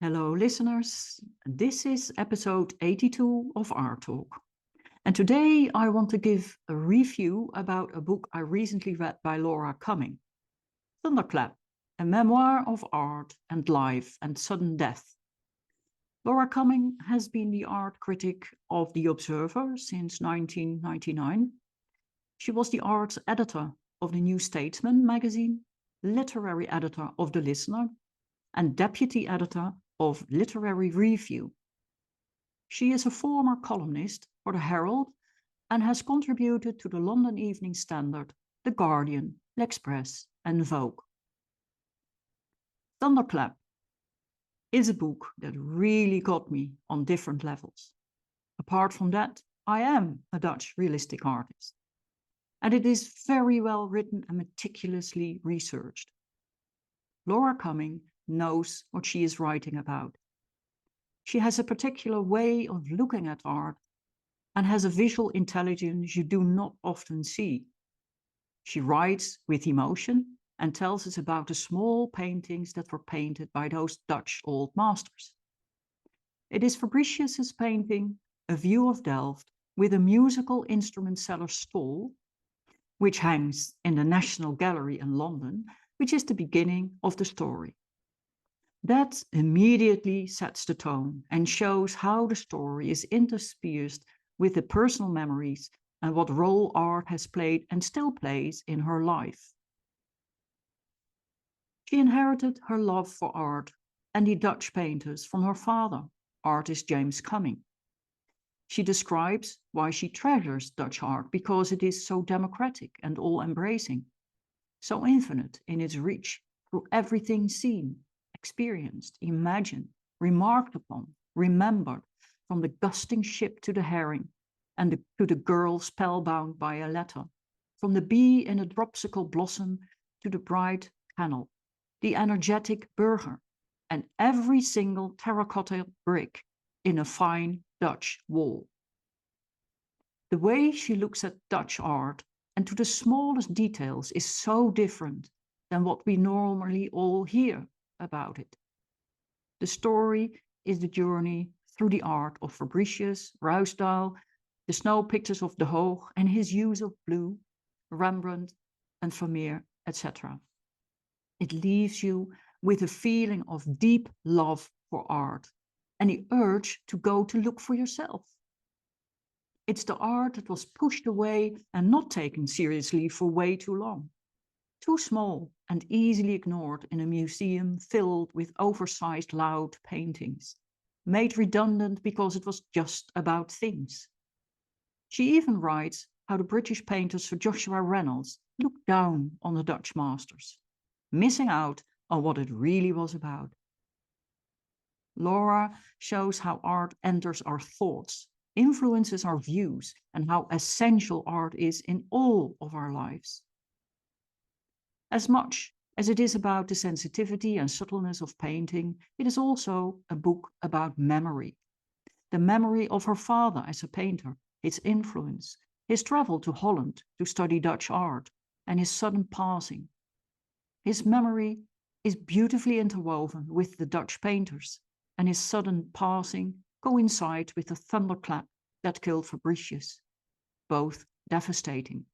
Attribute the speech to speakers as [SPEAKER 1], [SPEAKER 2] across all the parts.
[SPEAKER 1] Hello, listeners. This is episode 82 of Art Talk. And today I want to give a review about a book I recently read by Laura Cumming, Thunderclap, a memoir of art and life and sudden death. Laura Cumming has been the art critic of The Observer since 1999. She was the arts editor of the new Statesman Magazine, literary editor of The Listener, and deputy editor of Literary Review. She is a former columnist for the Herald and has contributed to the London Evening Standard, The Guardian, L'Express, and Vogue. Thunderclap is a book that really got me on different levels. Apart from that, I am a Dutch realistic artist. And it is very well written and meticulously researched. Laura Cumming knows what she is writing about. She has a particular way of looking at art and has a visual intelligence you do not often see. She writes with emotion and tells us about the small paintings that were painted by those Dutch old masters. It is Fabricius's painting, A View of Delft, with a musical instrument seller's stall, which hangs in the National Gallery in London, which is the beginning of the story. That immediately sets the tone and shows how the story is interspersed with the personal memories and what role art has played and still plays in her life. She inherited her love for art and the Dutch painters from her father, artist James Cumming. She describes why she treasures Dutch art because it is so democratic and all-embracing, so infinite in its reach through everything seen, experienced, imagined, remarked upon, remembered, from the gusting ship to the herring, and to the girl spellbound by a letter, from the bee in a dropsical blossom to the bright canal, the energetic burgher, and every single terracotta brick in a fine Dutch wall. The way she looks at Dutch art and to the smallest details is so different than what we normally all hear about it. The story is the journey through the art of Fabricius, Ruysdael, the snow pictures of de Hoogh and his use of blue, Rembrandt and Vermeer, etc. It leaves you with a feeling of deep love for art and the urge to go to look for yourself. It's the art that was pushed away and not taken seriously for way too long. Too small and easily ignored in a museum filled with oversized loud paintings, made redundant because it was just about things. She even writes how the British painter Sir Joshua Reynolds looked down on the Dutch masters, missing out on what it really was about. Laura shows how art enters our thoughts, influences our views, and how essential art is in all of our lives. As much as it is about the sensitivity and subtleness of painting, it is also a book about memory. The memory of her father as a painter, his influence, his travel to Holland to study Dutch art, and his sudden passing. His memory is beautifully interwoven with the Dutch painters, and his sudden passing coincides with the thunderclap that killed Fabricius, both devastating.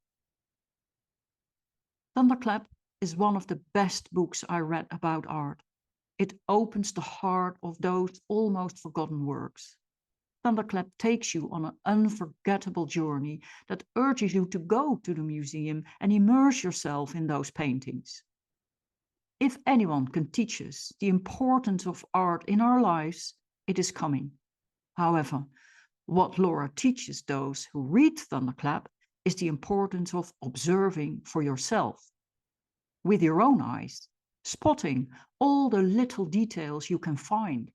[SPEAKER 1] Thunderclap is one of the best books I read about art. It opens the heart of those almost forgotten works. Thunderclap takes you on an unforgettable journey that urges you to go to the museum and immerse yourself in those paintings. If anyone can teach us the importance of art in our lives, it is Cumming. However, what Laura teaches those who read Thunderclap is the importance of observing for yourself, with your own eyes, spotting all the little details you can find.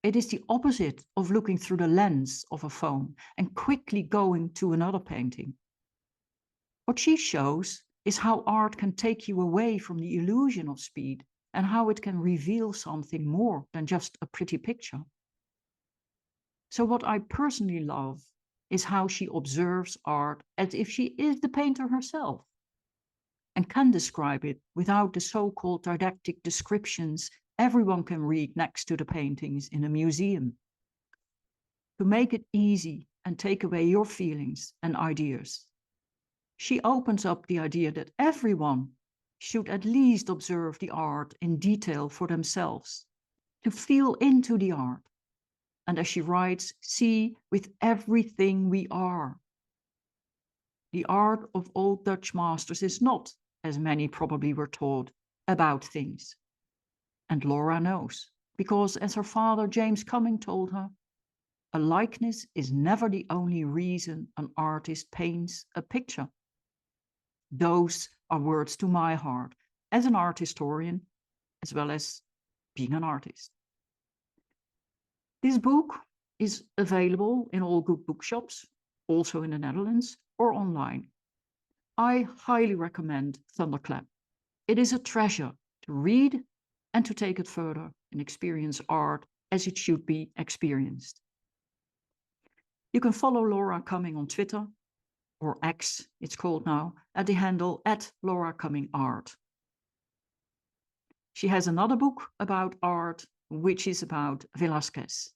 [SPEAKER 1] It is the opposite of looking through the lens of a phone and quickly going to another painting. What she shows is how art can take you away from the illusion of speed and how it can reveal something more than just a pretty picture. So what I personally love is how she observes art as if she is the painter herself and can describe it without the so-called didactic descriptions everyone can read next to the paintings in a museum. To make it easy and take away your feelings and ideas, she opens up the idea that everyone should at least observe the art in detail for themselves, to feel into the art. And as she writes, see with everything we are. The art of old Dutch masters is not, as many probably were taught, about things. And Laura knows, because as her father James Cumming told her, a likeness is never the only reason an artist paints a picture. Those are words to my heart as an art historian, as well as being an artist. This book is available in all good bookshops, also in the Netherlands, or online. I highly recommend Thunderclap. It is a treasure to read and to take it further and experience art as it should be experienced. You can follow Laura Cumming on Twitter, or X, it's called now, at the handle @LauraCummingArt. She has another book about art, which is about Velázquez.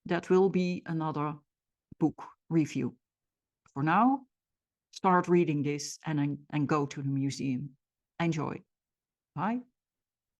[SPEAKER 1] That will be another book review. For now, start reading this and go to the museum. Enjoy. Bye.